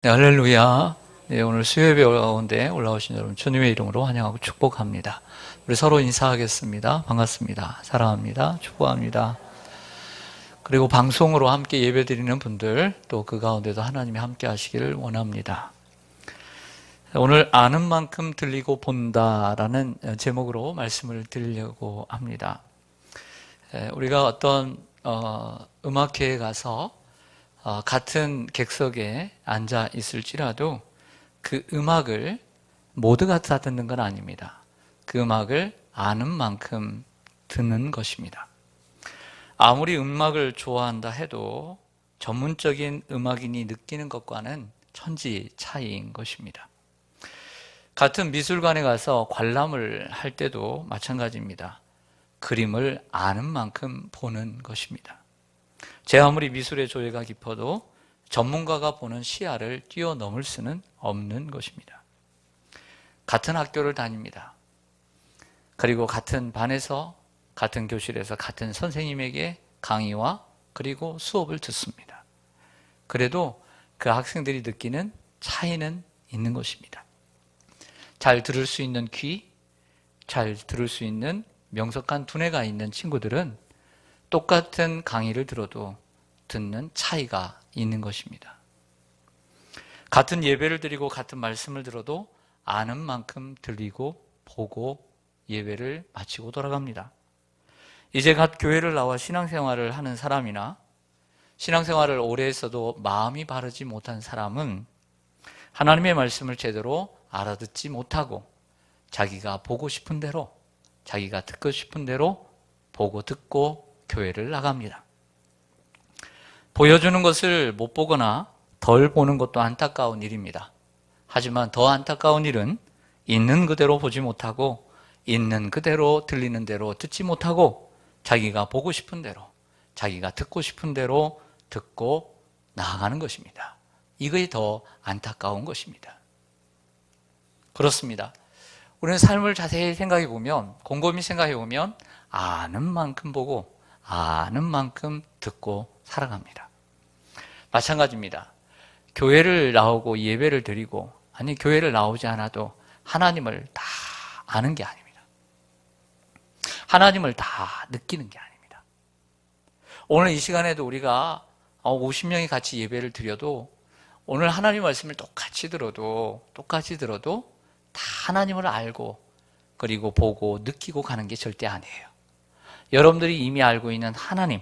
네, 할렐루야. 네, 오늘 수요예배 가운데 올라오신 여러분 주님의 이름으로 환영하고 축복합니다. 우리 서로 인사하겠습니다. 반갑습니다. 사랑합니다. 축복합니다. 그리고 방송으로 함께 예배드리는 분들 또 그 가운데도 하나님이 함께 하시기를 원합니다. 오늘 아는 만큼 들리고 본다라는 제목으로 말씀을 드리려고 합니다. 우리가 어떤 음악회에 가서 같은 객석에 앉아 있을지라도 그 음악을 모두가 다 듣는 건 아닙니다. 그 음악을 아는 만큼 듣는 것입니다. 아무리 음악을 좋아한다 해도 전문적인 음악인이 느끼는 것과는 천지 차이인 것입니다. 같은 미술관에 가서 관람을 할 때도 마찬가지입니다. 그림을 아는 만큼 보는 것입니다. 제 아무리 미술의 조예가 깊어도 전문가가 보는 시야를 뛰어넘을 수는 없는 것입니다. 같은 학교를 다닙니다. 그리고 같은 반에서, 같은 교실에서 같은 선생님에게 강의와 그리고 수업을 듣습니다. 그래도 그 학생들이 느끼는 차이는 있는 것입니다. 잘 들을 수 있는 귀, 잘 들을 수 있는 명석한 두뇌가 있는 친구들은 똑같은 강의를 들어도 듣는 차이가 있는 것입니다. 같은 예배를 드리고 같은 말씀을 들어도 아는 만큼 들리고 보고 예배를 마치고 돌아갑니다. 이제 갓 교회를 나와 신앙생활을 하는 사람이나 신앙생활을 오래 했어도 마음이 바르지 못한 사람은 하나님의 말씀을 제대로 알아듣지 못하고 자기가 보고 싶은 대로, 자기가 듣고 싶은 대로 보고 듣고 교회를 나갑니다. 보여주는 것을 못 보거나 덜 보는 것도 안타까운 일입니다. 하지만 더 안타까운 일은 있는 그대로 보지 못하고 있는 그대로 들리는 대로 듣지 못하고 자기가 보고 싶은 대로, 자기가 듣고 싶은 대로 듣고 나아가는 것입니다. 이것이 더 안타까운 것입니다. 그렇습니다. 우리는 삶을 자세히 생각해 보면, 곰곰이 생각해 보면 아는 만큼 보고 아는 만큼 듣고 살아갑니다. 마찬가지입니다. 교회를 나오고 예배를 드리고, 아니 교회를 나오지 않아도 하나님을 다 아는 게 아닙니다. 하나님을 다 느끼는 게 아닙니다. 오늘 이 시간에도 우리가 50명이 같이 예배를 드려도 오늘 하나님 말씀을 똑같이 들어도 다 하나님을 알고 그리고 보고 느끼고 가는 게 절대 아니에요. 여러분들이 이미 알고 있는 하나님,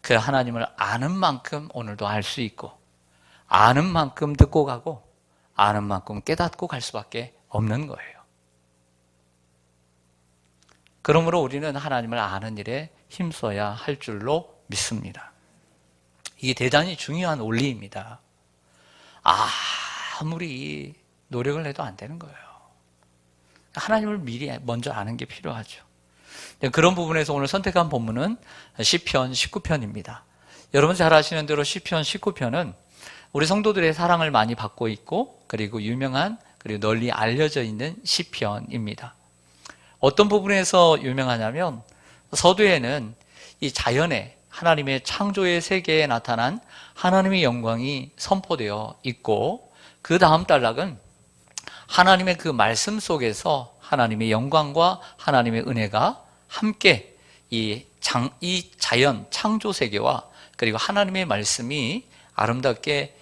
그 하나님을 아는 만큼 오늘도 알 수 있고 아는 만큼 듣고 가고 아는 만큼 깨닫고 갈 수밖에 없는 거예요. 그러므로 우리는 하나님을 아는 일에 힘써야 할 줄로 믿습니다. 이게 대단히 중요한 원리입니다. 아무리 노력을 해도 안 되는 거예요. 하나님을 미리 먼저 아는 게 필요하죠. 그런 부분에서 오늘 선택한 본문은 시편 19편입니다. 여러분 잘 아시는 대로 시편 19편은 우리 성도들의 사랑을 많이 받고 있고 그리고 유명한 그리고 널리 알려져 있는 시편입니다. 어떤 부분에서 유명하냐면 서두에는 이 자연의 하나님의 창조의 세계에 나타난 하나님의 영광이 선포되어 있고 그 다음 단락은 하나님의 그 말씀 속에서 하나님의 영광과 하나님의 은혜가 함께 이 자연 창조 세계와 그리고 하나님의 말씀이 아름답게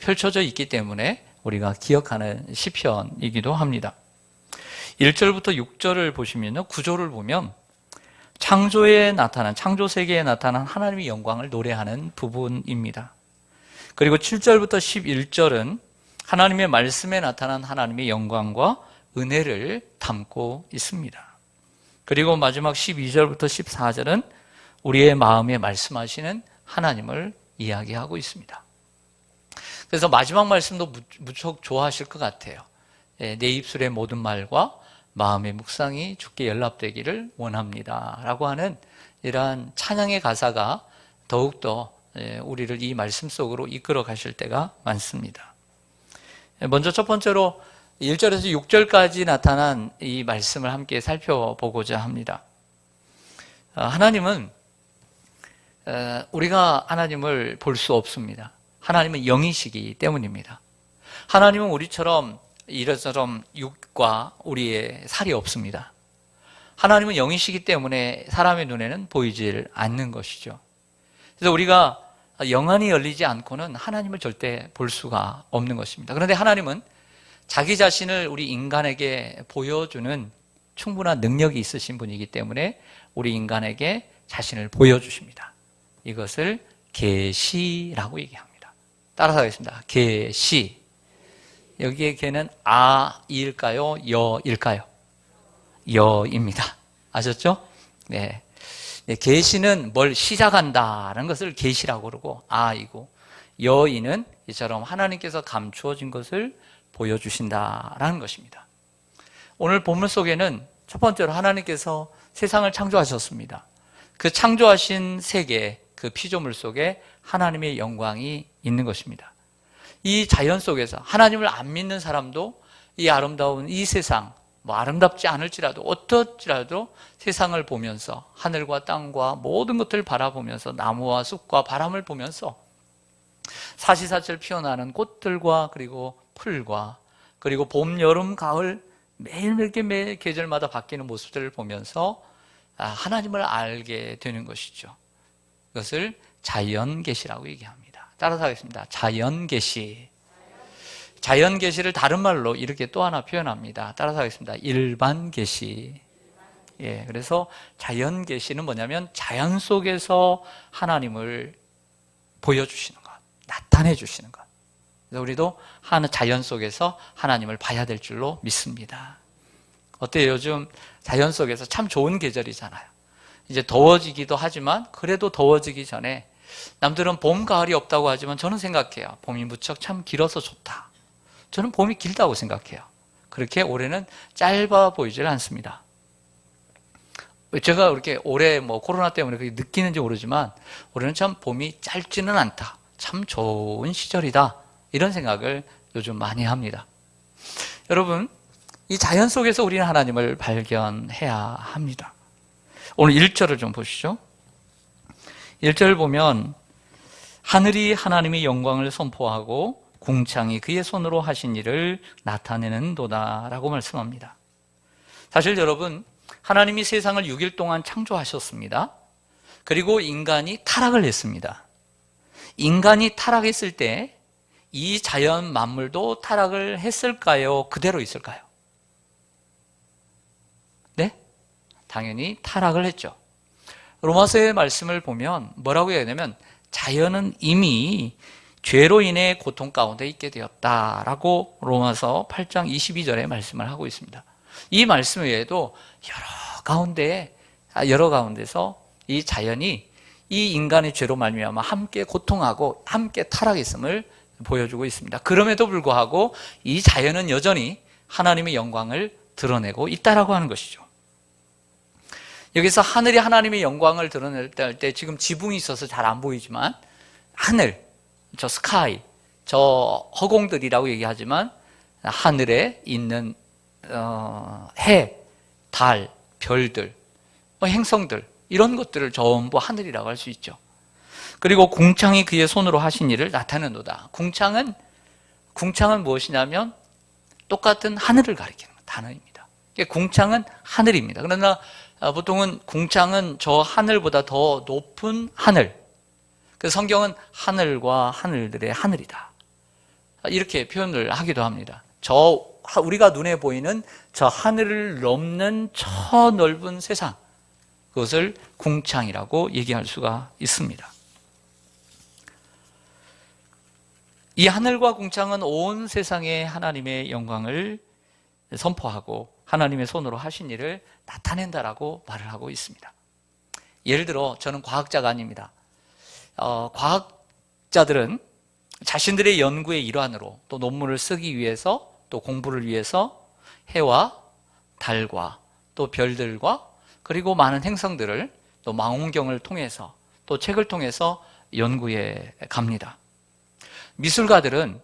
펼쳐져 있기 때문에 우리가 기억하는 시편이기도 합니다. 1절부터 6절을 보시면요, 구조를 보면 창조에 나타난, 창조 세계에 나타난 하나님의 영광을 노래하는 부분입니다. 그리고 7절부터 11절은 하나님의 말씀에 나타난 하나님의 영광과 은혜를 담고 있습니다. 그리고 마지막 12절부터 14절은 우리의 마음에 말씀하시는 하나님을 이야기하고 있습니다. 그래서 마지막 말씀도 무척 좋아하실 것 같아요. 내 입술의 모든 말과 마음의 묵상이 주께 연락되기를 원합니다 라고 하는 이러한 찬양의 가사가 더욱더 우리를 이 말씀 속으로 이끌어 가실 때가 많습니다. 먼저 첫 번째로 1절에서 6절까지 나타난 이 말씀을 함께 살펴보고자 합니다. 하나님은 우리가 하나님을 볼 수 없습니다. 하나님은 영이시기 때문입니다. 하나님은 우리처럼 이처럼 육과 우리의 살이 없습니다. 하나님은 영이시기 때문에 사람의 눈에는 보이질 않는 것이죠. 그래서 우리가 영안이 열리지 않고는 하나님을 절대 볼 수가 없는 것입니다. 그런데 하나님은 자기 자신을 우리 인간에게 보여주는 충분한 능력이 있으신 분이기 때문에 우리 인간에게 자신을 보여주십니다. 이것을 계시라고 얘기합니다. 따라서 하겠습니다. 계시. 여기에 걔는 아일까요? 여일까요? 여입니다. 아셨죠? 네. 계시는 뭘 시작한다는 것을 계시라고 그러고 아이고, 여인은 이처럼 하나님께서 감추어진 것을 보여주신다라는 것입니다. 오늘 본문 속에는 첫 번째로 하나님께서 세상을 창조하셨습니다. 그 창조하신 세계, 그 피조물 속에 하나님의 영광이 있는 것입니다. 이 자연 속에서 하나님을 안 믿는 사람도 이 아름다운 이 세상, 아름답지 않을지라도 어떨지라도 세상을 보면서 하늘과 땅과 모든 것들을 바라보면서 나무와 숲과 바람을 보면서 사시사철 피어나는 꽃들과 그리고 풀과 그리고 봄, 여름, 가을 매일 계절마다 바뀌는 모습들을 보면서 하나님을 알게 되는 것이죠. 그것을 자연계시라고 얘기합니다. 따라서 하겠습니다. 자연계시. 자연계시를 다른 말로 이렇게 또 하나 표현합니다. 따라서 하겠습니다. 일반계시. 예, 그래서 자연계시는 뭐냐면 자연 속에서 하나님을 보여주시는 것, 나타내 주시는 것. 그래서 우리도 자연 속에서 하나님을 봐야 될 줄로 믿습니다. 어때요? 요즘 자연 속에서 참 좋은 계절이잖아요. 이제 더워지기도 하지만 그래도 더워지기 전에 남들은 봄, 가을이 없다고 하지만 저는 생각해요. 봄이 무척 참 길어서 좋다. 저는 봄이 길다고 생각해요. 그렇게 올해는 짧아 보이질 않습니다. 제가 그렇게 올해 코로나 때문에 그렇게 느끼는지 모르지만 올해는 참 봄이 짧지는 않다. 참 좋은 시절이다. 이런 생각을 요즘 많이 합니다. 여러분, 이 자연 속에서 우리는 하나님을 발견해야 합니다. 오늘 1절을 좀 보시죠. 1절을 보면 하늘이 하나님의 영광을 선포하고 궁창이 그의 손으로 하신 일을 나타내는도다 라고 말씀합니다. 사실 여러분, 하나님이 세상을 6일 동안 창조하셨습니다. 그리고 인간이 타락을 했습니다. 인간이 타락했을 때 이 자연 만물도 타락을 했을까요? 그대로 있을까요? 네? 당연히 타락을 했죠. 로마서의 말씀을 보면 뭐라고 해야 되냐면 자연은 이미 죄로 인해 고통 가운데 있게 되었다라고 로마서 8장 22절에 말씀을 하고 있습니다. 이 말씀 외에도 여러 가운데서 이 자연이 이 인간의 죄로 말미암아 함께 고통하고 함께 타락했음을 보여주고 있습니다. 그럼에도 불구하고 이 자연은 여전히 하나님의 영광을 드러내고 있다라고 하는 것이죠. 여기서 하늘이 하나님의 영광을 드러낼 때 지금 지붕이 있어서 잘 안 보이지만 하늘, 저 스카이, 저 허공들이라고 얘기하지만 하늘에 있는 해, 달, 별들, 행성들 이런 것들을 전부 하늘이라고 할 수 있죠. 그리고 궁창이 그의 손으로 하신 일을 나타내는도다. 궁창은 무엇이냐면 똑같은 하늘을 가리키는 단어입니다. 궁창은 하늘입니다. 그러나 보통은 궁창은 저 하늘보다 더 높은 하늘. 그 성경은 하늘과 하늘들의 하늘이다. 이렇게 표현을 하기도 합니다. 우리가 눈에 보이는 저 하늘을 넘는 저 넓은 세상. 그것을 궁창이라고 얘기할 수가 있습니다. 이 하늘과 궁창은 온 세상에 하나님의 영광을 선포하고 하나님의 손으로 하신 일을 나타낸다라고 말을 하고 있습니다. 예를 들어 저는 과학자가 아닙니다. 과학자들은 자신들의 연구의 일환으로 또 논문을 쓰기 위해서 또 공부를 위해서 해와 달과 또 별들과 그리고 많은 행성들을 또 망원경을 통해서 또 책을 통해서 연구해 갑니다. 미술가들은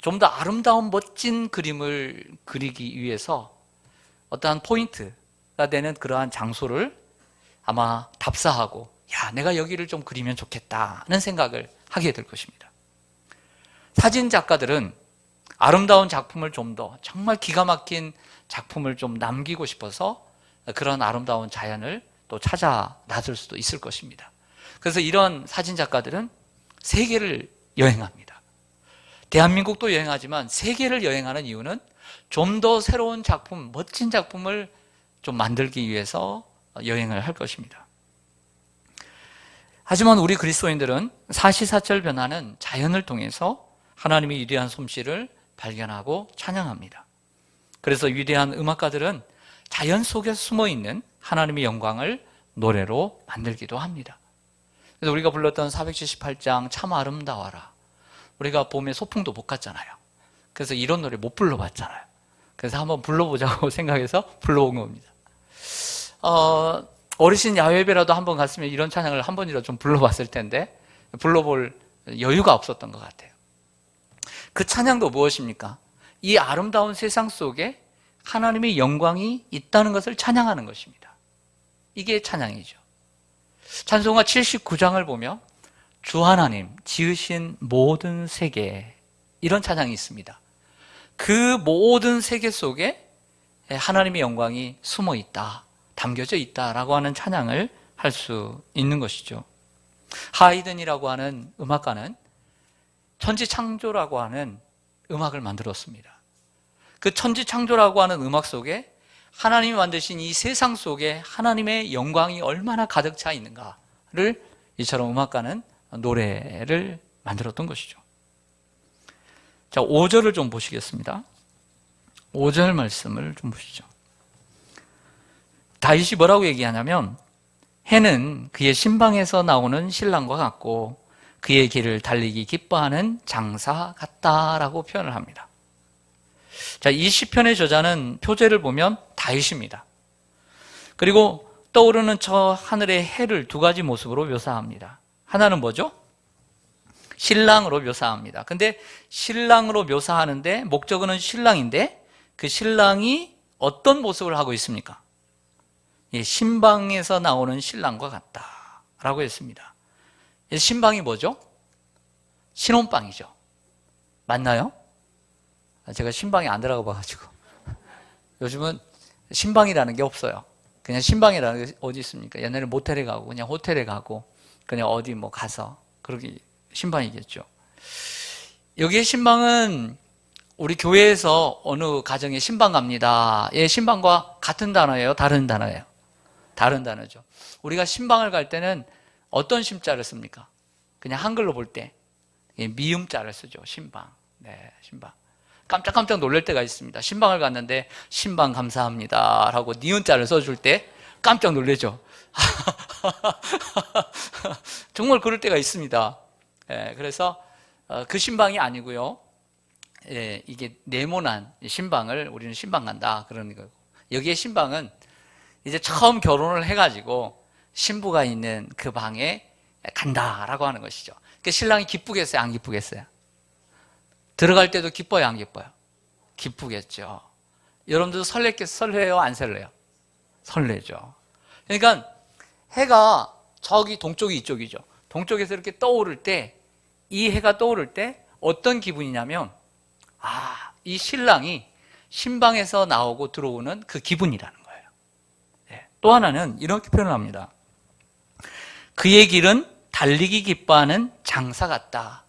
좀 더 아름다운 멋진 그림을 그리기 위해서 어떠한 포인트가 되는 그러한 장소를 아마 답사하고 내가 여기를 좀 그리면 좋겠다는 생각을 하게 될 것입니다. 사진 작가들은 아름다운 작품을 좀 더, 정말 기가 막힌 작품을 좀 남기고 싶어서 그런 아름다운 자연을 또 찾아 나설 수도 있을 것입니다. 그래서 이런 사진 작가들은 세계를 여행합니다. 대한민국도 여행하지만 세계를 여행하는 이유는 좀 더 새로운 작품, 멋진 작품을 좀 만들기 위해서 여행을 할 것입니다. 하지만 우리 그리스도인들은 사시사철 변하는 자연을 통해서 하나님의 위대한 솜씨를 발견하고 찬양합니다. 그래서 위대한 음악가들은 자연 속에 숨어있는 하나님의 영광을 노래로 만들기도 합니다. 그래서 우리가 불렀던 478장 참 아름다워라, 우리가 봄에 소풍도 못 갔잖아요. 그래서 이런 노래 못 불러봤잖아요. 그래서 한번 불러보자고 생각해서 불러온 겁니다. 어르신 야외배라도 한번 갔으면 이런 찬양을 한 번이라도 좀 불러봤을 텐데 불러볼 여유가 없었던 것 같아요. 그 찬양도 무엇입니까? 이 아름다운 세상 속에 하나님의 영광이 있다는 것을 찬양하는 것입니다. 이게 찬양이죠. 찬송가 79장을 보면 주 하나님 지으신 모든 세계, 이런 찬양이 있습니다. 그 모든 세계 속에 하나님의 영광이 숨어 있다, 담겨져 있다라고 하는 찬양을 할 수 있는 것이죠. 하이든이라고 하는 음악가는 천지창조라고 하는 음악을 만들었습니다. 그 천지창조라고 하는 음악 속에 하나님이 만드신 이 세상 속에 하나님의 영광이 얼마나 가득 차 있는가를 이처럼 음악가는 노래를 만들었던 것이죠. 자, 5절을 좀 보시겠습니다. 5절 말씀을 좀 보시죠. 다윗이 뭐라고 얘기하냐면 해는 그의 신방에서 나오는 신랑과 같고 그의 길을 달리기 기뻐하는 장사 같다라고 표현을 합니다. 자, 이 시편의 저자는 표제를 보면 다윗입니다. 그리고 떠오르는 저 하늘의 해를 두 가지 모습으로 묘사합니다. 하나는 뭐죠? 신랑으로 묘사합니다. 근데 신랑으로 묘사하는데 목적어는 신랑인데 그 신랑이 어떤 모습을 하고 있습니까? 예, 신방에서 나오는 신랑과 같다라고 했습니다. 신방이 뭐죠? 신혼방이죠. 맞나요? 제가 신방에 안 들어가 봐가지고 요즘은 신방이라는 게 없어요. 그냥 신방이라는 게 어디 있습니까? 옛날에 모텔에 가고 그냥 호텔에 가고 그냥 어디 뭐 가서 그러기 신방이겠죠. 여기에 신방은 우리 교회에서 어느 가정에 신방 갑니다. 예, 신방과 같은 단어예요? 다른 단어예요? 다른 단어죠. 우리가 신방을 갈 때는 어떤 심자를 씁니까? 그냥 한글로 볼 때 미음자를 쓰죠. 신방. 네, 신방. 깜짝깜짝 놀랄 때가 있습니다. 신방을 갔는데 신방 감사합니다 라고 니은자를 써줄 때 깜짝 놀라죠. 정말 그럴 때가 있습니다. 그래서 그 신방이 아니고요. 이게 네모난 신방을 우리는 신방 간다 그러는 거고, 여기에 신방은 이제 처음 결혼을 해가지고 신부가 있는 그 방에 간다라고 하는 것이죠. 그 신랑이 기쁘겠어요? 안 기쁘겠어요? 들어갈 때도 기뻐요? 안 기뻐요? 기쁘겠죠. 여러분들도 설레요? 안 설레요? 설레죠. 그러니까 해가 저기 동쪽이 이쪽이죠. 동쪽에서 이렇게 떠오를 때, 이 해가 떠오를 때 어떤 기분이냐면 이 신랑이 신방에서 나오고 들어오는 그 기분이라는 거예요. 또 하나는 이렇게 표현을 합니다. 그의 길은 달리기 기뻐하는 장사 같다.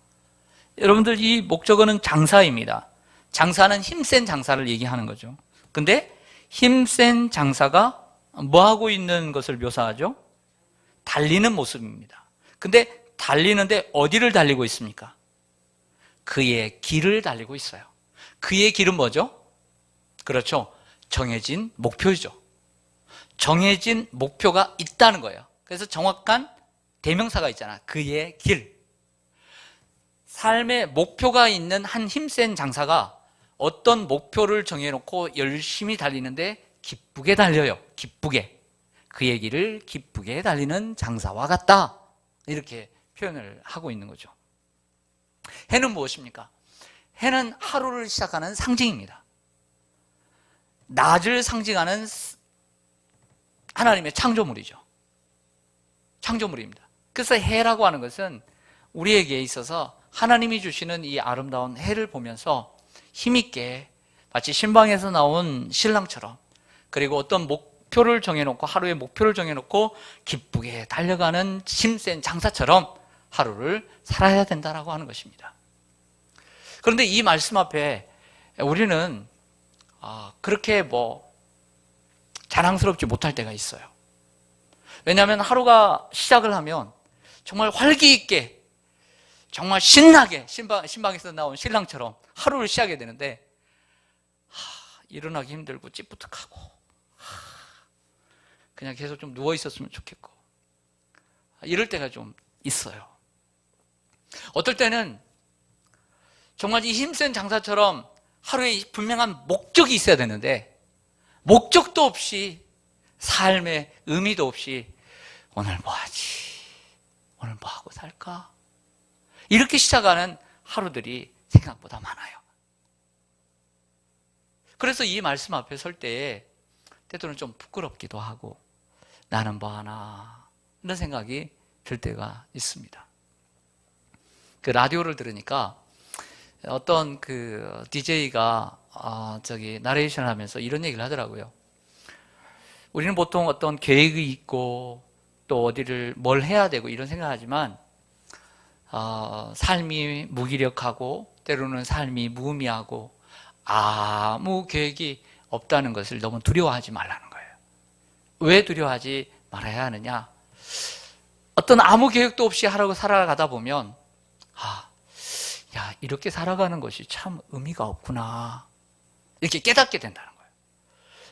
여러분들 이 목적어는 장사입니다. 장사는 힘센 장사를 얘기하는 거죠. 근데 힘센 장사가 뭐하고 있는 것을 묘사하죠? 달리는 모습입니다. 근데 달리는데 어디를 달리고 있습니까? 그의 길을 달리고 있어요. 그의 길은 뭐죠? 그렇죠. 정해진 목표죠. 정해진 목표가 있다는 거예요. 그래서 정확한 대명사가 있잖아. 그의 길. 삶의 목표가 있는 한 힘센 장사가 어떤 목표를 정해놓고 열심히 달리는데 기쁘게 달려요. 기쁘게. 그의 길을 기쁘게 달리는 장사와 같다. 이렇게 표현을 하고 있는 거죠. 해는 무엇입니까? 해는 하루를 시작하는 상징입니다. 낮을 상징하는 하나님의 창조물이죠. 창조물입니다. 그래서 해라고 하는 것은 우리에게 있어서 하나님이 주시는 이 아름다운 해를 보면서 힘있게 마치 신방에서 나온 신랑처럼, 그리고 어떤 목표를 정해놓고, 하루의 목표를 정해놓고 기쁘게 달려가는 힘센 장사처럼 하루를 살아야 된다라고 하는 것입니다. 그런데 이 말씀 앞에 우리는 그렇게 자랑스럽지 못할 때가 있어요. 왜냐하면 하루가 시작을 하면 정말 활기 있게, 정말 신나게 신방에서 나온 신랑처럼 하루를 시작해야 되는데 일어나기 힘들고 찌뿌듯하고 그냥 계속 좀 누워 있었으면 좋겠고 이럴 때가 좀 있어요. 어떨 때는 정말 이 힘센 장사처럼 하루에 분명한 목적이 있어야 되는데 목적도 없이, 삶의 의미도 없이 오늘 뭐 하지? 오늘 뭐 하고 살까? 이렇게 시작하는 하루들이 생각보다 많아요. 그래서 이 말씀 앞에 설 때에 때로는 좀 부끄럽기도 하고 나는 뭐 하나 이런 생각이 들 때가 있습니다. 그 라디오를 들으니까 어떤 그 DJ가 나레이션을 하면서 이런 얘기를 하더라고요. 우리는 보통 어떤 계획이 있고 또 어디를 뭘 해야 되고 이런 생각하지만 삶이 무기력하고 때로는 삶이 무의미하고 아무 계획이 없다는 것을 너무 두려워하지 말라는 거예요. 왜 두려워하지 말아야 하느냐? 어떤 아무 계획도 없이 하라고 살아가다 보면 야, 이렇게 살아가는 것이 참 의미가 없구나 이렇게 깨닫게 된다는 거예요.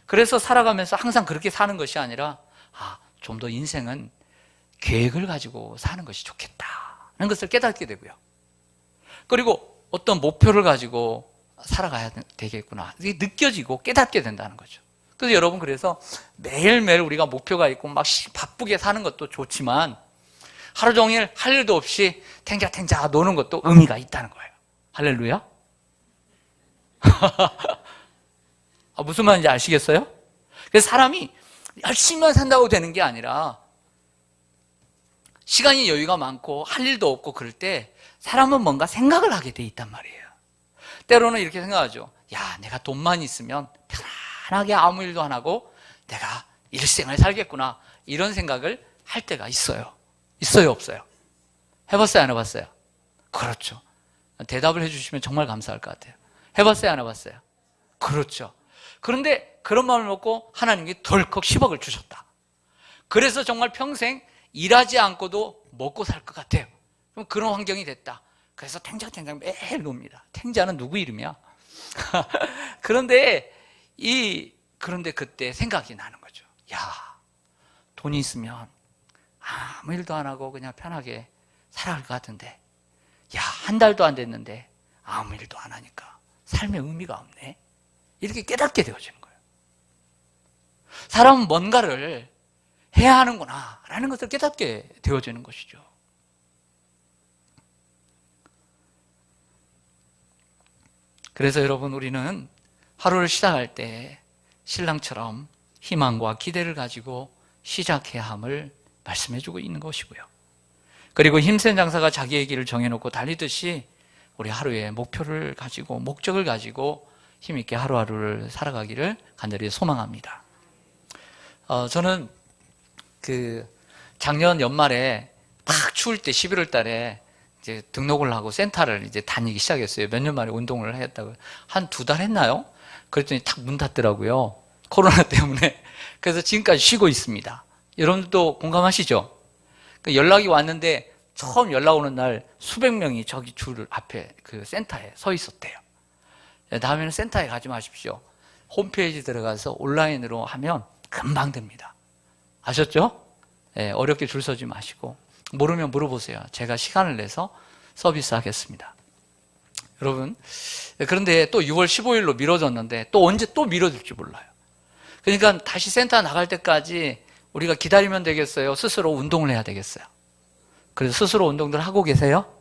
그래서 살아가면서 항상 그렇게 사는 것이 아니라 좀 더 인생은 계획을 가지고 사는 것이 좋겠다는 것을 깨닫게 되고요. 그리고 어떤 목표를 가지고 살아가야 되겠구나 이게 느껴지고 깨닫게 된다는 거죠. 그래서 여러분, 그래서 매일매일 우리가 목표가 있고 막 바쁘게 사는 것도 좋지만 하루 종일 할 일도 없이 탱자탱자 노는 것도 의미가 있다는 거예요. 할렐루야. 무슨 말인지 아시겠어요? 그래서 사람이 열심히만 산다고 되는 게 아니라 시간이 여유가 많고 할 일도 없고 그럴 때 사람은 뭔가 생각을 하게 돼 있단 말이에요. 때로는 이렇게 생각하죠. 야, 내가 돈만 있으면 편안하게 아무 일도 안 하고 내가 일생을 살겠구나 이런 생각을 할 때가 있어요. 있어요, 없어요? 해봤어요, 안 해봤어요? 그렇죠. 대답을 해주시면 정말 감사할 것 같아요. 해봤어요, 안 해봤어요? 그렇죠. 그런데 그런 마음을 먹고 하나님께 덜컥 10억을 주셨다. 그래서 정말 평생 일하지 않고도 먹고 살 것 같아요. 그럼 그런 환경이 됐다. 그래서 탱자탱자 매일 놉니다. 탱자는 누구 이름이야? 그런데 그때 생각이 나는 거죠. 야, 돈이 있으면 아무 일도 안 하고 그냥 편하게 살아갈 것 같은데, 야, 한 달도 안 됐는데 아무 일도 안 하니까 삶의 의미가 없네. 이렇게 깨닫게 되어지는 거예요. 사람은 뭔가를 해야 하는구나 라는 것을 깨닫게 되어지는 것이죠. 그래서 여러분, 우리는 하루를 시작할 때 신랑처럼 희망과 기대를 가지고 시작해야 함을 말씀해주고 있는 것이고요. 그리고 힘센 장사가 자기의 길을 정해놓고 달리듯이 우리 하루에 목표를 가지고 목적을 가지고 힘있게 하루하루를 살아가기를 간절히 소망합니다. 저는 작년 연말에 막 추울 때 11월 달에 이제 등록을 하고 센터를 이제 다니기 시작했어요. 몇 년 만에 운동을 했다고. 한 2달 했나요? 그랬더니 탁 문 닫더라고요. 코로나 때문에. 그래서 지금까지 쉬고 있습니다. 여러분들도 공감하시죠? 연락이 왔는데 처음 연락 오는 날 수백 명이 저기 줄 앞에 그 센터에 서 있었대요. 다음에는 센터에 가지 마십시오. 홈페이지 들어가서 온라인으로 하면 금방 됩니다. 아셨죠? 네, 어렵게 줄 서지 마시고 모르면 물어보세요. 제가 시간을 내서 서비스하겠습니다. 여러분, 그런데 또 6월 15일로 미뤄졌는데 또 언제 또 미뤄질지 몰라요. 그러니까 다시 센터 나갈 때까지 우리가 기다리면 되겠어요? 스스로 운동을 해야 되겠어요? 그래서 스스로 운동들 하고 계세요?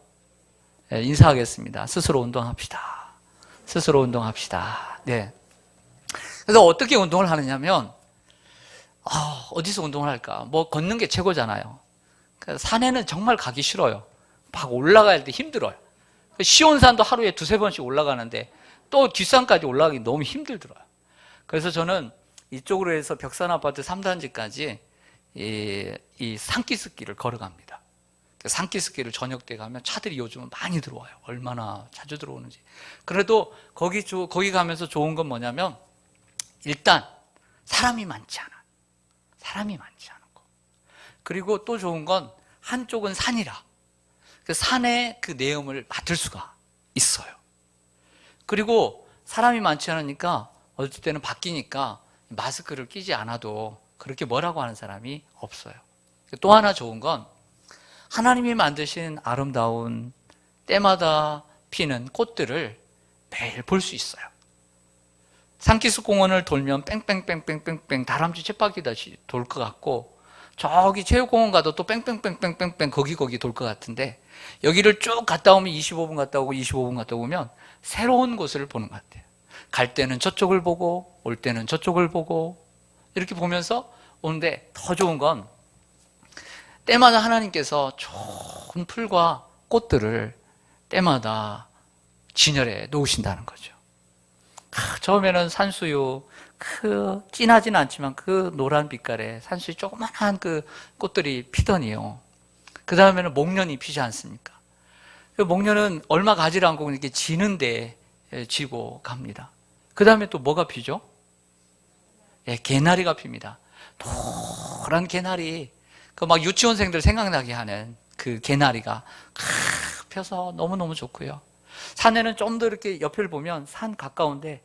네, 인사하겠습니다. 스스로 운동합시다. 스스로 운동합시다. 네. 그래서 어떻게 운동을 하느냐면 어디서 운동을 할까? 뭐 걷는 게 최고잖아요. 산에는 정말 가기 싫어요. 막 올라갈 때 힘들어요. 시온산도 하루에 2-3번씩 올라가는데 또 뒷산까지 올라가기 너무 힘들더라고요. 그래서 저는 이쪽으로 해서 벽산 아파트 3단지까지 이 산기슭길을 걸어갑니다. 산기슭길을 저녁 때 가면 차들이 요즘은 많이 들어와요. 얼마나 자주 들어오는지. 그래도 거기 가면서 좋은 건 뭐냐면 일단 사람이 많지 않아. 사람이 많지 않고. 그리고 또 좋은 건 한쪽은 산이라 그 산의 그 내음을 맡을 수가 있어요. 그리고 사람이 많지 않으니까 어떨 때는 바뀌니까 마스크를 끼지 않아도 그렇게 뭐라고 하는 사람이 없어요. 또 하나 좋은 건 하나님이 만드신 아름다운 때마다 피는 꽃들을 매일 볼 수 있어요. 산기슭 공원을 돌면 뺑뺑뺑뺑뺑뺑 다람쥐 쳇바퀴다시 돌 것 같고, 저기 체육공원 가도 또 뺑뺑뺑뺑뺑뺑 거기 돌 것 같은데, 여기를 쭉 갔다 오면 25분 갔다 오고 25분 갔다 오면 새로운 곳을 보는 것 같아요. 갈 때는 저쪽을 보고 올 때는 저쪽을 보고 이렇게 보면서 오는데, 더 좋은 건 때마다 하나님께서 좋은 풀과 꽃들을 때마다 진열해 놓으신다는 거죠. 처음에는 산수유, 진하진 않지만 그 노란 빛깔의 산수유 조그만한 그 꽃들이 피더니요. 그 다음에는 목련이 피지 않습니까? 그 목련은 얼마 가지를 않고 이렇게 지는데 지고 갑니다. 그 다음에 또 뭐가 피죠? 개나리가 핍니다. 노란 개나리, 그 막 유치원생들 생각나게 하는 그 개나리가 펴서 너무너무 좋고요. 산에는 좀 더 이렇게 옆을 보면 산 가까운데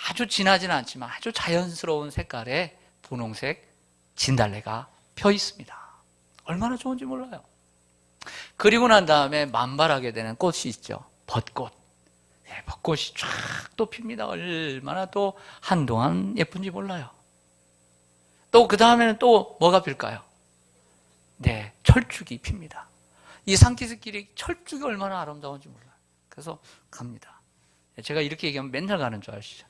아주 진하지는 않지만 아주 자연스러운 색깔의 분홍색 진달래가 펴 있습니다. 얼마나 좋은지 몰라요. 그리고 난 다음에 만발하게 되는 꽃이 있죠. 벚꽃. 벚꽃이 쫙 또 핍니다. 얼마나 또 한동안 예쁜지 몰라요. 또 그 다음에는 또 뭐가 필까요? 철쭉이 핍니다. 이 산기슭길이 철쭉이 얼마나 아름다운지 몰라요. 그래서 갑니다. 제가 이렇게 얘기하면 맨날 가는 줄 아시죠?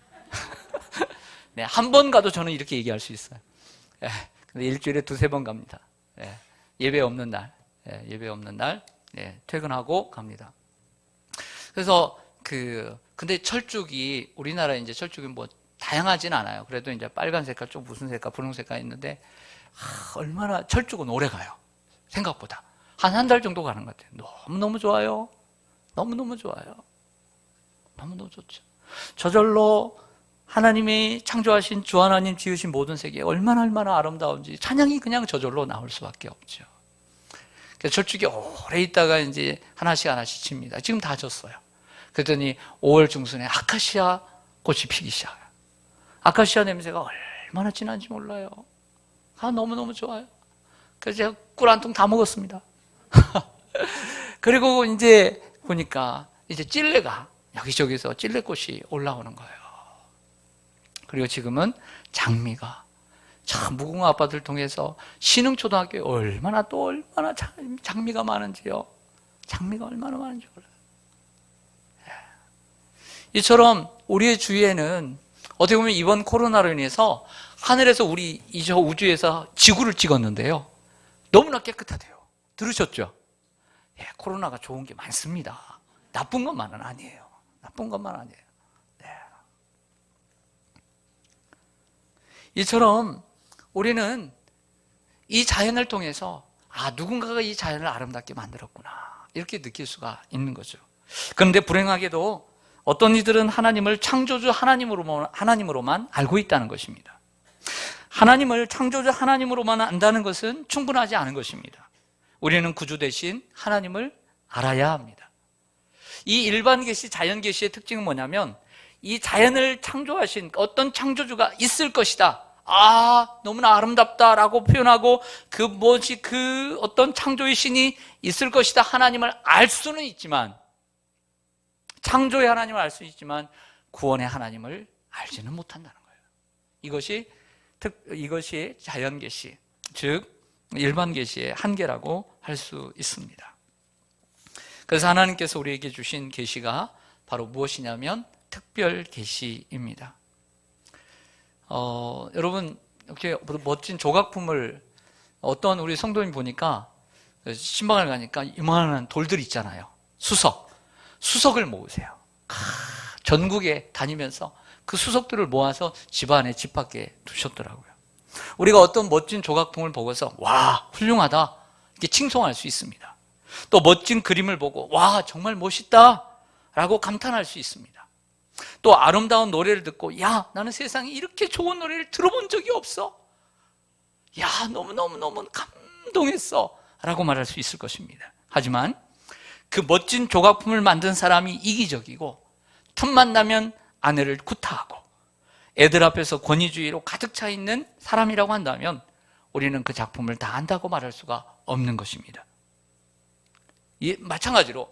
한 번 가도 저는 이렇게 얘기할 수 있어요. 근데 일주일에 2-3번 갑니다. 예배 없는 날, 퇴근하고 갑니다. 그래서 근데 철쭉이, 우리나라에 이제 철쭉이 뭐 다양하진 않아요. 그래도 이제 빨간 색깔, 좀 무슨 색깔, 분홍 색깔 있는데, 얼마나 철쭉은 오래 가요. 생각보다. 한 달 정도 가는 것 같아요. 너무너무 좋아요. 너무너무 좋아요. 너무너무 좋죠. 저절로 하나님이 창조하신 주 하나님 지으신 모든 세계 얼마나 아름다운지 찬양이 그냥 저절로 나올 수밖에 없죠. 그래서 철쭉이 오래 있다가 이제 하나씩 칩니다. 지금 다 졌어요. 그랬더니 5월 중순에 아카시아 꽃이 피기 시작해요. 아카시아 냄새가 얼마나 진한지 몰라요. 너무너무 좋아요. 그래서 제가 꿀 한 통 다 먹었습니다. 그리고 이제 보니까 이제 찔레가 여기저기서 찔레꽃이 올라오는 거예요. 그리고 지금은 장미가, 참 무궁화 아빠들 통해서 신흥초등학교에 얼마나 장미가 많은지요. 장미가 얼마나 많은지 몰라요. 이처럼 우리의 주위에는 어떻게 보면 이번 코로나로 인해서 하늘에서 우리 저 우주에서 지구를 찍었는데요. 너무나 깨끗하대요. 들으셨죠? 코로나가 좋은 게 많습니다. 나쁜 것만은 아니에요. 이처럼 우리는 이 자연을 통해서 누군가가 이 자연을 아름답게 만들었구나, 이렇게 느낄 수가 있는 거죠. 그런데 불행하게도 어떤 이들은 하나님을 창조주 하나님으로만 알고 있다는 것입니다. 하나님을 창조주 하나님으로만 안다는 것은 충분하지 않은 것입니다. 우리는 구주 대신 하나님을 알아야 합니다. 이 일반 계시, 자연 계시의 특징은 뭐냐면, 이 자연을 창조하신 어떤 창조주가 있을 것이다, 너무나 아름답다라고 표현하고 그 어떤 창조의 신이 있을 것이다, 하나님을 알 수는 있지만, 창조의 하나님을 알 수 있지만 구원의 하나님을 알지는 못한다는 거예요. 이것이 자연 계시, 즉 일반 계시의 한계라고 할 수 있습니다. 그래서 하나님께서 우리에게 주신 계시가 바로 무엇이냐면 특별 계시입니다. 여러분, 이렇게 멋진 조각품을 어떤 우리 성도님 보니까 신방을 가니까 이만한 돌들 있잖아요. 수석을 모으세요. 전국에 다니면서 그 수석들을 모아서 집 안에 집 밖에 두셨더라고요. 우리가 어떤 멋진 조각품을 보고서 와, 훌륭하다 이렇게 칭송할 수 있습니다. 또 멋진 그림을 보고 와, 정말 멋있다 라고 감탄할 수 있습니다. 또 아름다운 노래를 듣고 야, 나는 세상에 이렇게 좋은 노래를 들어본 적이 없어. 야, 너무너무 감동했어 라고 말할 수 있을 것입니다. 하지만 그 멋진 조각품을 만든 사람이 이기적이고 틈만 나면 아내를 구타하고 애들 앞에서 권위주의로 가득 차 있는 사람이라고 한다면 우리는 그 작품을 다 안다고 말할 수가 없는 것입니다. 마찬가지로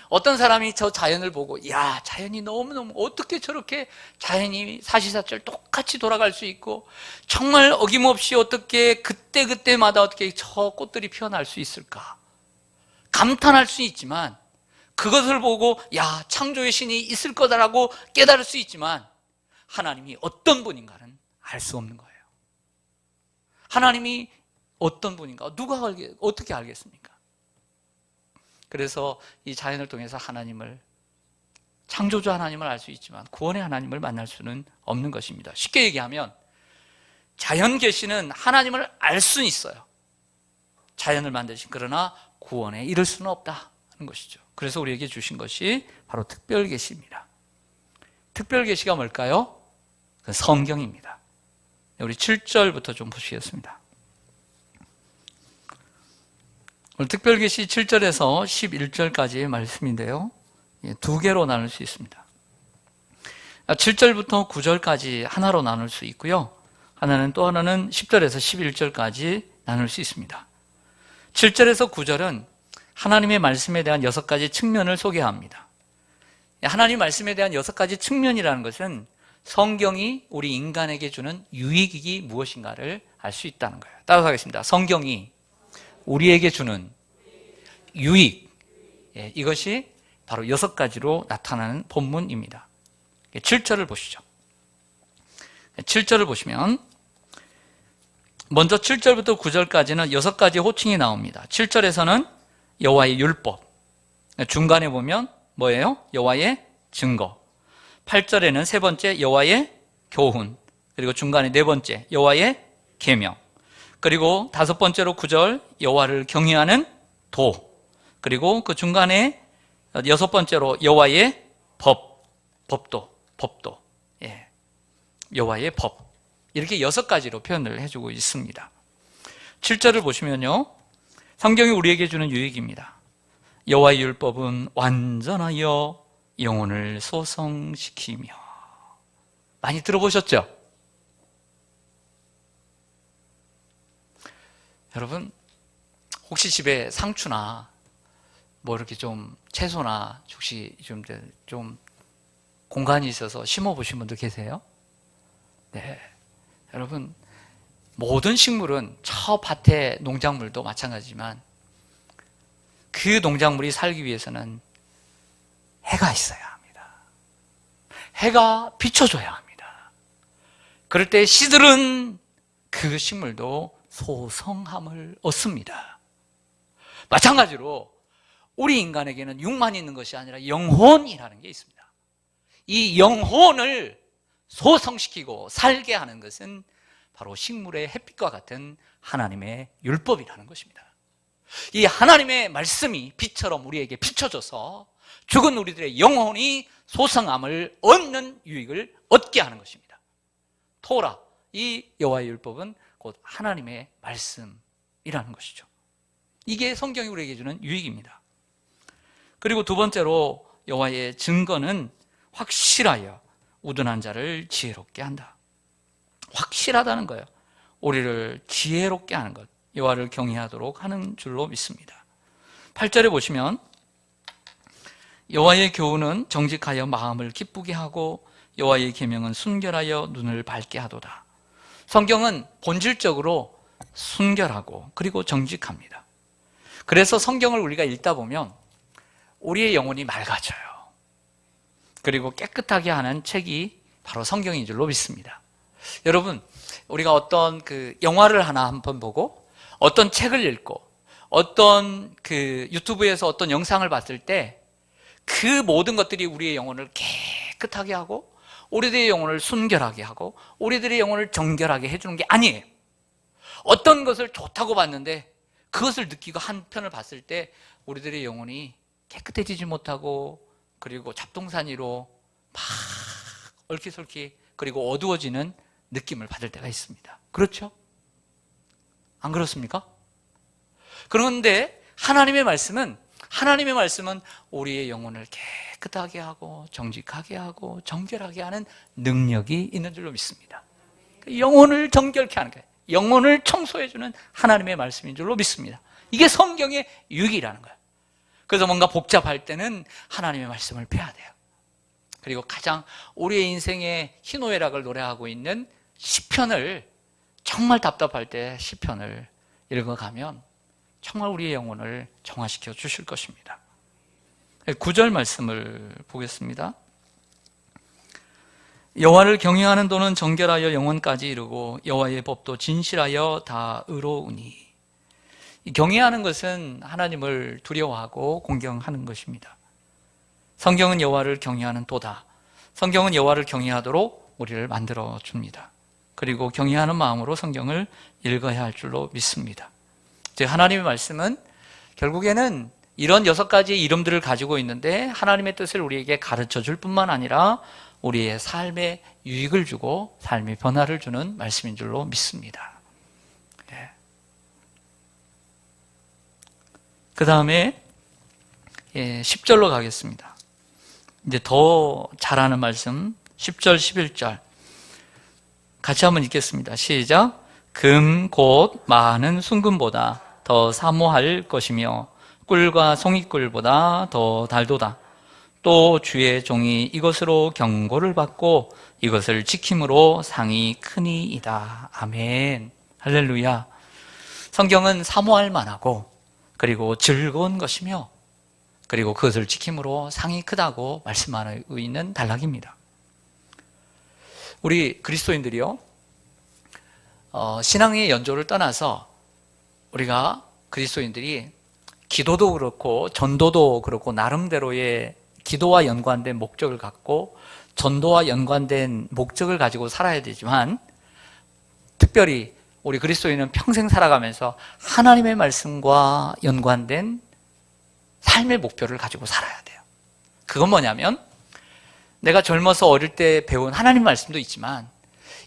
어떤 사람이 저 자연을 보고 야, 자연이 너무너무 어떻게 저렇게 자연이 사시사철 똑같이 돌아갈 수 있고 정말 어김없이 어떻게 그때그때마다 어떻게 저 꽃들이 피어날 수 있을까 감탄할 수 있지만 그것을 보고 야, 창조의 신이 있을 거다라고 깨달을 수 있지만 하나님이 어떤 분인가는 알 수 없는 거예요. 하나님이 어떤 분인가 어떻게 알겠습니까? 그래서 이 자연을 통해서 하나님을, 창조주 하나님을 알 수 있지만 구원의 하나님을 만날 수는 없는 것입니다. 쉽게 얘기하면 자연 계시는 하나님을 알 수는 있어요. 자연을 만드신, 그러나 구원에 이를 수는 없다 하는 것이죠. 그래서 우리에게 주신 것이 바로 특별 계시입니다. 특별 계시가 뭘까요? 그 성경입니다. 우리 7절부터 좀 보시겠습니다. 오늘 특별 계시 7절에서 11절까지의 말씀인데요, 두 개로 나눌 수 있습니다. 7절부터 9절까지 하나로 나눌 수 있고요, 또 하나는 10절에서 11절까지 나눌 수 있습니다. 7절에서 9절은 하나님의 말씀에 대한 6가지 측면을 소개합니다. 하나님 말씀에 대한 6가지 측면이라는 것은 성경이 우리 인간에게 주는 유익이 무엇인가를 알 수 있다는 거예요. 따라서 하겠습니다. 성경이 우리에게 주는 유익, 이것이 바로 6가지로 나타나는 본문입니다. 7절을 보시죠. 7절을 보시면 먼저 7절부터 9절까지는 6가지 호칭이 나옵니다. 7절에서는 여호와의 율법, 중간에 보면 뭐예요? 여호와의 증거. 8절에는 세 번째 여호와의 교훈, 그리고 중간에 네 번째 여호와의 계명, 그리고 다섯 번째로 9절 여호와를 경외하는 도, 그리고 그 중간에 여섯 번째로 여호와의 법도, 여호와의 법, 이렇게 6가지로 표현을 해주고 있습니다. 7절을 보시면요, 성경이 우리에게 주는 유익입니다. 여호와의 율법은 완전하여 영혼을 소성시키며. 많이 들어보셨죠? 여러분, 혹시 집에 상추나 뭐 이렇게 좀 채소나 혹시 좀 공간이 있어서 심어보신 분들 계세요? 네. 여러분, 모든 식물은 저 밭의 농작물도 마찬가지지만 그 농작물이 살기 위해서는 해가 있어야 합니다. 해가 비춰줘야 합니다. 그럴 때 씨들은 그 식물도 소성함을 얻습니다. 마찬가지로 우리 인간에게는 육만 있는 것이 아니라 영혼이라는 게 있습니다. 이 영혼을 소성시키고 살게 하는 것은 바로 식물의 햇빛과 같은 하나님의 율법이라는 것입니다. 이 하나님의 말씀이 빛처럼 우리에게 비춰져서 죽은 우리들의 영혼이 소성함을 얻는 유익을 얻게 하는 것입니다. 토라, 이 여호와의 율법은 곧 하나님의 말씀이라는 것이죠. 이게 성경이 우리에게 주는 유익입니다. 그리고 두 번째로 여호와의 증거는 확실하여 우둔한 자를 지혜롭게 한다. 확실하다는 거예요. 우리를 지혜롭게 하는 것, 여호와를 경외하도록 하는 줄로 믿습니다. 8절에 보시면 여호와의 교훈은 정직하여 마음을 기쁘게 하고 여호와의 계명은 순결하여 눈을 밝게 하도다. 성경은 본질적으로 순결하고 그리고 정직합니다. 그래서 성경을 우리가 읽다 보면 우리의 영혼이 맑아져요. 그리고 깨끗하게 하는 책이 바로 성경인 줄로 믿습니다. 여러분, 우리가 어떤 영화를 하나 한번 보고 어떤 책을 읽고 어떤 유튜브에서 어떤 영상을 봤을 때 그 모든 것들이 우리의 영혼을 깨끗하게 하고 우리들의 영혼을 순결하게 하고 우리들의 영혼을 정결하게 해주는 게 아니에요. 어떤 것을 좋다고 봤는데 그것을 느끼고 한편을 봤을 때 우리들의 영혼이 깨끗해지지 못하고 그리고 잡동사니로 막 얼키설키 그리고 어두워지는 느낌을 받을 때가 있습니다. 그렇죠? 안 그렇습니까? 그런데 하나님의 말씀은 우리의 영혼을 깨끗하게 하고 정직하게 하고 정결하게 하는 능력이 있는 줄로 믿습니다. 영혼을 정결케 하는 거예요. 영혼을 청소해주는 하나님의 말씀인 줄로 믿습니다. 이게 성경의 유익이라는 거예요. 그래서 뭔가 복잡할 때는 하나님의 말씀을 펴야 돼요. 그리고 가장 우리의 인생의 희노애락을 노래하고 있는 시편을, 정말 답답할 때 시편을 읽어가면 정말 우리의 영혼을 정화시켜 주실 것입니다. 9절 말씀을 보겠습니다. 여호와를 경외하는 도는 정결하여 영혼까지 이르고 여호와의 법도 진실하여 다 의로우니. 경외하는 것은 하나님을 두려워하고 공경하는 것입니다. 성경은 여호와를 경외하는 도다. 성경은 여호와를 경외하도록 우리를 만들어 줍니다. 그리고 경외하는 마음으로 성경을 읽어야 할 줄로 믿습니다. 즉 하나님의 말씀은 결국에는 이런 6가지 이름들을 가지고 있는데 하나님의 뜻을 우리에게 가르쳐 줄 뿐만 아니라 우리의 삶에 유익을 주고 삶의 변화를 주는 말씀인 줄로 믿습니다. 네. 그 다음에 10절로 가겠습니다. 이제 더 잘하는 말씀 10절 11절 같이 한번 읽겠습니다. 시작. 금 곧 많은 순금보다 더 사모할 것이며 꿀과 송이꿀보다 더 달도다. 또 주의 종이 이것으로 경고를 받고 이것을 지킴으로 상이 크니이다. 아멘. 할렐루야. 성경은 사모할 만하고 그리고 즐거운 것이며 그리고 그것을 지킴으로 상이 크다고 말씀하고 있는 단락입니다. 우리 그리스도인들이요, 신앙의 연조를 떠나서 우리가 그리스도인들이 기도도 그렇고 전도도 그렇고 나름대로의 기도와 연관된 목적을 갖고 전도와 연관된 목적을 가지고 살아야 되지만 특별히 우리 그리스도인은 평생 살아가면서 하나님의 말씀과 연관된 삶의 목표를 가지고 살아야 돼요. 그건 뭐냐면 내가 젊어서 어릴 때 배운 하나님 말씀도 있지만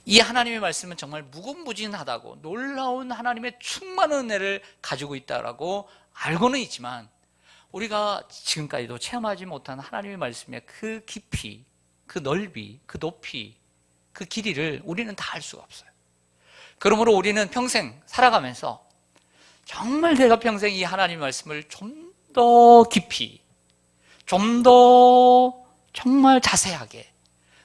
이 하나님의 말씀은 정말 무궁무진하다고 놀라운 하나님의 충만한 은혜를 가지고 있다라고 알고는 있지만 우리가 지금까지도 체험하지 못한 하나님의 말씀의 그 깊이, 그 넓이, 그 높이, 그 길이를 우리는 다 알 수가 없어요. 그러므로 우리는 평생 살아가면서 정말 내가 평생 이 하나님의 말씀을 좀 더 깊이, 좀 더 정말 자세하게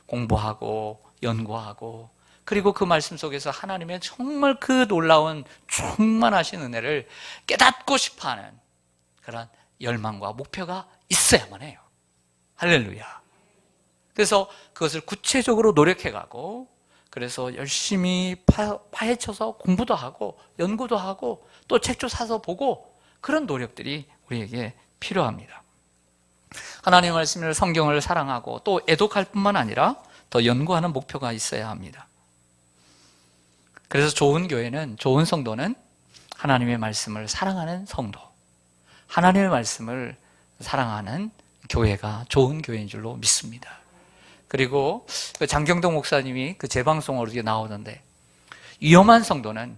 공부하고 연구하고 그리고 그 말씀 속에서 하나님의 정말 그 놀라운 충만하신 은혜를 깨닫고 싶어하는 그런 열망과 목표가 있어야만 해요. 할렐루야. 그래서 그것을 구체적으로 노력해가고 그래서 열심히 파헤쳐서 공부도 하고 연구도 하고 또 책도 사서 보고 그런 노력들이 우리에게 필요합니다. 하나님의 말씀을 성경을 사랑하고 또 애독할 뿐만 아니라 더 연구하는 목표가 있어야 합니다. 그래서 좋은 교회는, 좋은 성도는 하나님의 말씀을 사랑하는 성도, 하나님의 말씀을 사랑하는 교회가 좋은 교회인 줄로 믿습니다. 그리고 장경동 목사님이 그 재방송으로 나오는데 위험한 성도는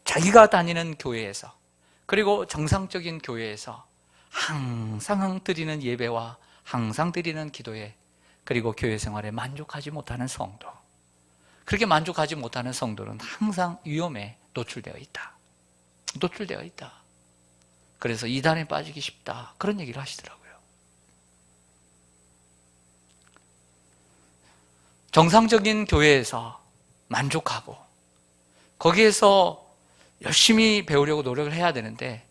자기가 다니는 교회에서 그리고 정상적인 교회에서 항상 드리는 예배와 항상 드리는 기도에 그리고 교회 생활에 만족하지 못하는 성도, 그렇게 만족하지 못하는 성도는 항상 위험에 노출되어 있다. 그래서 이단에 빠지기 쉽다. 그런 얘기를 하시더라고요. 정상적인 교회에서 만족하고 거기에서 열심히 배우려고 노력을 해야 되는데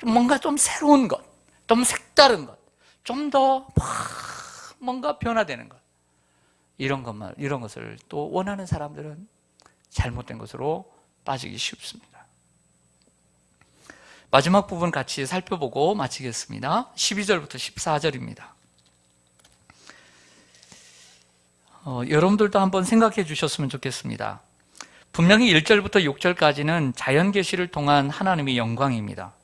뭔가 좀 새로운 것, 좀 색다른 것, 좀 더 뭔가 변화되는 것, 이런 것을 또 원하는 사람들은 잘못된 것으로 빠지기 쉽습니다. 마지막 부분 같이 살펴보고 마치겠습니다. 12절부터 14절입니다. 여러분들도 한번 생각해 주셨으면 좋겠습니다. 분명히 1절부터 6절까지는 자연계시를 통한 하나님의 영광입니다.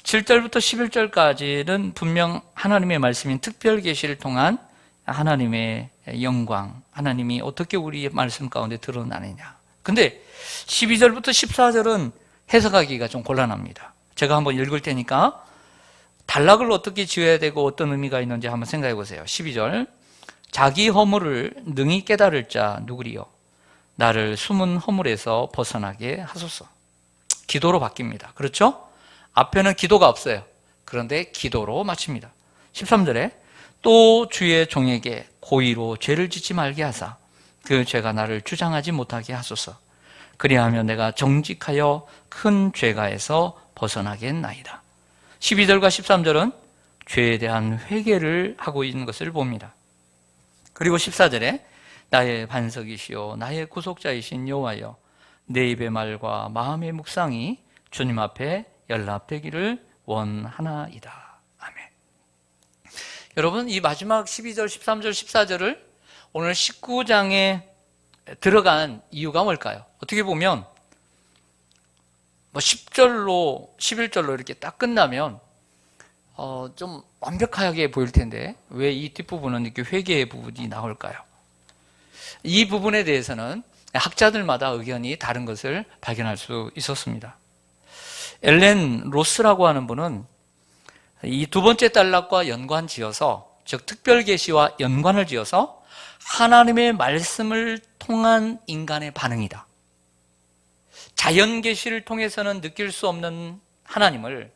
7절부터 11절까지는 분명 하나님의 말씀인 특별계시를 통한 하나님의 영광, 하나님이 어떻게 우리의 말씀 가운데 드러나느냐. 근데 12절부터 14절은 해석하기가 좀 곤란합니다. 제가 한번 읽을 테니까 단락을 어떻게 지어야 되고 어떤 의미가 있는지 한번 생각해 보세요. 12절, 자기 허물을 능히 깨달을 자 누구리요? 나를 숨은 허물에서 벗어나게 하소서. 기도로 바뀝니다. 그렇죠? 앞에는 기도가 없어요. 그런데 기도로 마칩니다. 13절에 또 주의 종에게 고의로 죄를 짓지 말게 하사 그 죄가 나를 주장하지 못하게 하소서. 그리하면 내가 정직하여 큰 죄가에서 벗어나겠나이다. 12절과 13절은 죄에 대한 회개를 하고 있는 것을 봅니다. 그리고 14절에 나의 반석이시오 나의 구속자이신 여호와여 내 입의 말과 마음의 묵상이 주님 앞에 연락되기를 원하나이다. 아멘. 여러분, 이 마지막 12절, 13절, 14절을 오늘 19장에 들어간 이유가 뭘까요? 어떻게 보면 10절로 11절로 이렇게 딱 끝나면 좀 완벽하게 보일 텐데 왜 이 뒷부분은 이렇게 회개의 부분이 나올까요? 이 부분에 대해서는 학자들마다 의견이 다른 것을 발견할 수 있었습니다. 엘렌 로스라고 하는 분은 이 두 번째 단락과 연관 지어서, 즉 특별계시와 연관을 지어서 하나님의 말씀을 통한 인간의 반응이다. 자연계시를 통해서는 느낄 수 없는 하나님을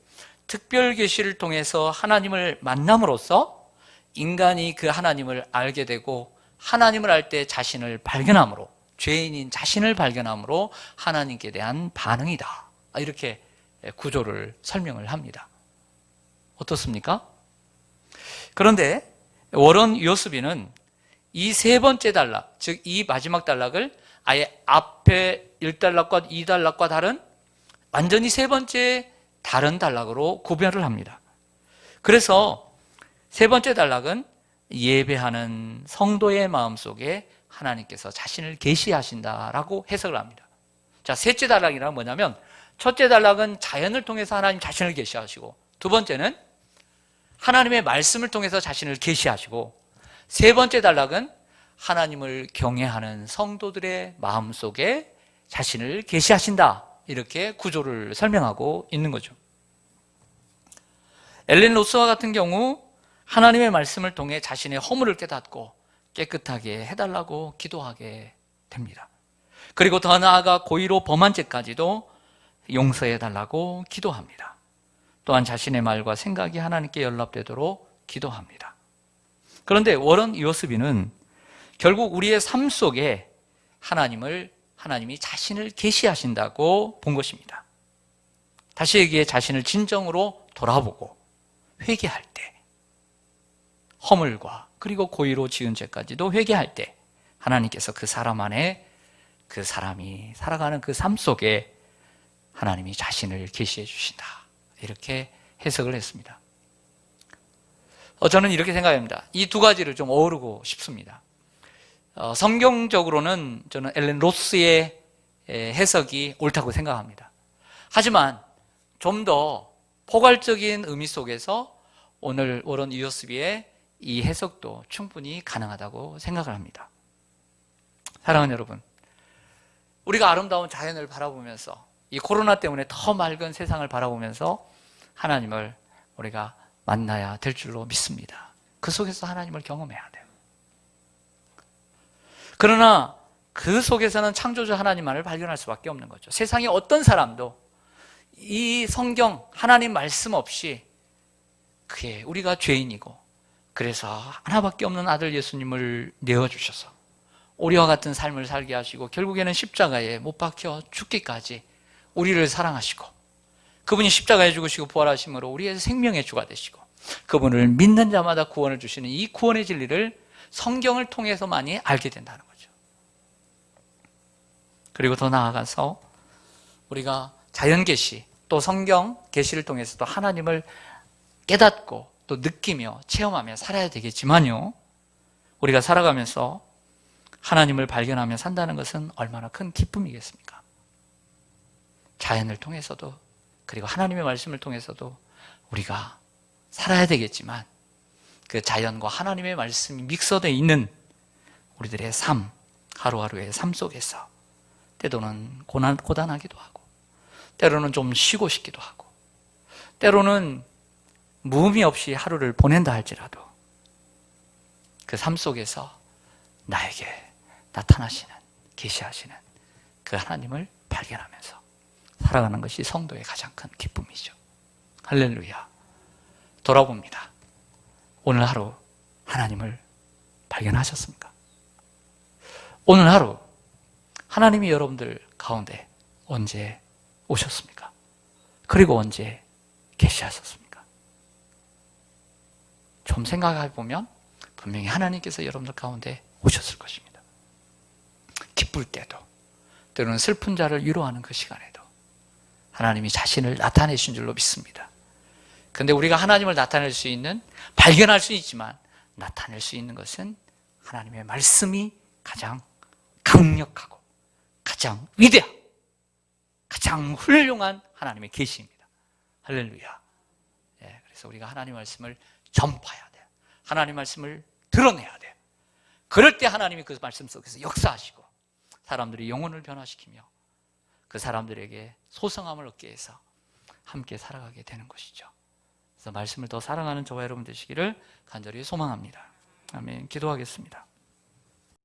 특별계시를 통해서 하나님을 만남으로써 인간이 그 하나님을 알게 되고 하나님을 알 때 자신을 발견함으로, 죄인인 자신을 발견함으로 하나님께 대한 반응이다. 이렇게 구조를 설명을 합니다. 어떻습니까? 그런데 워런 요스비는 이 세 번째 단락, 즉 이 마지막 단락을 아예 앞에 1단락과 2단락과 다른 완전히 세 번째 다른 단락으로 구별을 합니다. 그래서 세 번째 단락은 예배하는 성도의 마음속에 하나님께서 자신을 계시하신다라고 해석을 합니다. 자, 셋째 단락이란 뭐냐면 첫째 단락은 자연을 통해서 하나님 자신을 계시하시고, 두 번째는 하나님의 말씀을 통해서 자신을 계시하시고, 세 번째 단락은 하나님을 경외하는 성도들의 마음속에 자신을 계시하신다. 이렇게 구조를 설명하고 있는 거죠. 엘렌 로스와 같은 경우 하나님의 말씀을 통해 자신의 허물을 깨닫고 깨끗하게 해달라고 기도하게 됩니다. 그리고 더 나아가 고의로 범한 죄까지도 용서해달라고 기도합니다. 또한 자신의 말과 생각이 하나님께 연락되도록 기도합니다. 그런데 워런 요스비는 결국 우리의 삶 속에 하나님이 자신을 계시하신다고 본 것입니다. 다시 얘기해 자신을 진정으로 돌아보고 회개할 때, 허물과 그리고 고의로 지은 죄까지도 회개할 때 하나님께서 그 사람 안에 그 사람이 살아가는 그 삶 속에 하나님이 자신을 계시해 주신다. 이렇게 해석을 했습니다. 저는 이렇게 생각합니다. 이 두 가지를 좀 어우르고 싶습니다. 성경적으로는 저는 엘렌 로스의 해석이 옳다고 생각합니다. 하지만 좀 더 포괄적인 의미 속에서 오늘 워런 요스비의 이 해석도 충분히 가능하다고 생각을 합니다. 사랑하는 여러분, 우리가 아름다운 자연을 바라보면서 이 코로나 때문에 더 맑은 세상을 바라보면서 하나님을 우리가 만나야 될 줄로 믿습니다. 그 속에서 하나님을 경험해야 돼요. 그러나 그 속에서는 창조주 하나님만을 발견할 수밖에 없는 거죠. 세상의 어떤 사람도 이 성경, 하나님 말씀 없이 그의 우리가 죄인이고 그래서 하나밖에 없는 아들 예수님을 내어주셔서 우리와 같은 삶을 살게 하시고 결국에는 십자가에 못 박혀 죽기까지 우리를 사랑하시고 그분이 십자가에 죽으시고 부활하심으로 우리의 생명의 주가 되시고 그분을 믿는 자마다 구원을 주시는 이 구원의 진리를 성경을 통해서만이 알게 된다는 거죠. 그리고 더 나아가서 우리가 자연계시 또 성경 계시를 통해서도 하나님을 깨닫고 또 느끼며 체험하며 살아야 되겠지만요, 우리가 살아가면서 하나님을 발견하며 산다는 것은 얼마나 큰 기쁨이겠습니까? 자연을 통해서도, 그리고 하나님의 말씀을 통해서도 우리가 살아야 되겠지만, 그 자연과 하나님의 말씀이 믹서되어 있는 우리들의 삶, 하루하루의 삶 속에서 때로는 고단하기도 하고, 때로는 좀 쉬고 싶기도 하고, 때로는 무의미 없이 하루를 보낸다 할지라도 그 삶 속에서 나에게 나타나시는, 계시하시는 그 하나님을 발견하면서 살아가는 것이 성도의 가장 큰 기쁨이죠. 할렐루야. 돌아봅니다. 오늘 하루 하나님을 발견하셨습니까? 오늘 하루 하나님이 여러분들 가운데 언제 오셨습니까? 그리고 언제 계시하셨습니까? 좀 생각해 보면 분명히 하나님께서 여러분들 가운데 오셨을 것입니다. 기쁠 때도, 때로는 슬픈 자를 위로하는 그 시간에도 하나님이 자신을 나타내신 줄로 믿습니다. 그런데 우리가 하나님을 나타낼 수 있는, 발견할 수 있지만 나타낼 수 있는 것은 하나님의 말씀이 가장 강력하고 가장 위대하고 가장 훌륭한 하나님의 계시입니다. 할렐루야. 예, 그래서 우리가 하나님 말씀을 전파해야 돼요. 하나님 말씀을 드러내야 돼요. 그럴 때 하나님이 그 말씀 속에서 역사하시고 사람들이 영혼을 변화시키며 그 사람들에게 소성함을 얻게 해서 함께 살아가게 되는 것이죠. 그래서 말씀을 더 사랑하는 저와 여러분 되시기를 간절히 소망합니다. 아멘. 기도하겠습니다.